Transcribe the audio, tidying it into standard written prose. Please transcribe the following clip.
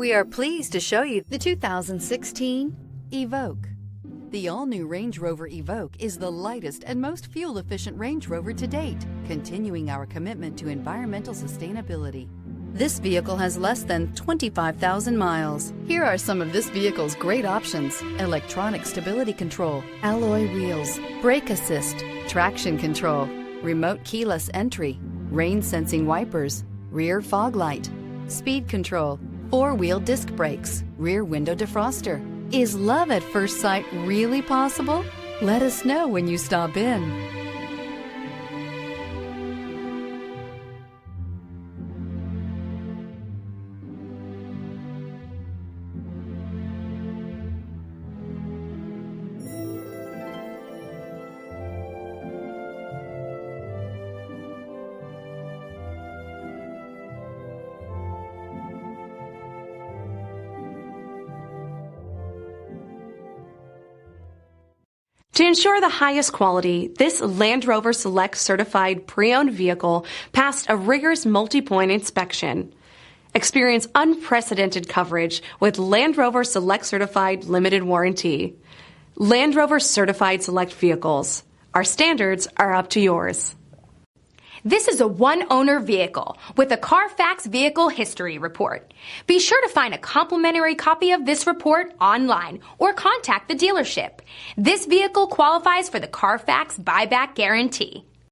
We are pleased to show you the 2016 Evoque. The all-new Range Rover Evoque is the lightest and most fuel-efficient Range Rover to date, continuing our commitment to environmental sustainability. This vehicle has less than 25,000 miles. Here are some of this vehicle's great options: electronic stability control, alloy wheels, brake assist, traction control, remote keyless entry, rain-sensing wipers, rear fog light, speed control, four-wheel disc brakes, rear window defroster. Is love at first sight really possible? Let us know when you stop in. To ensure the highest quality, this Land Rover Select certified pre-owned vehicle passed a rigorous multi-point inspection. Experience unprecedented coverage with Land Rover Select Certified Limited Warranty. Land Rover Certified Select Vehicles. Our standards are up to yours. This is a one-owner vehicle with a Carfax Vehicle History Report. Be sure to find a complimentary copy of this report online or contact the dealership. This vehicle qualifies for the Carfax Buyback Guarantee.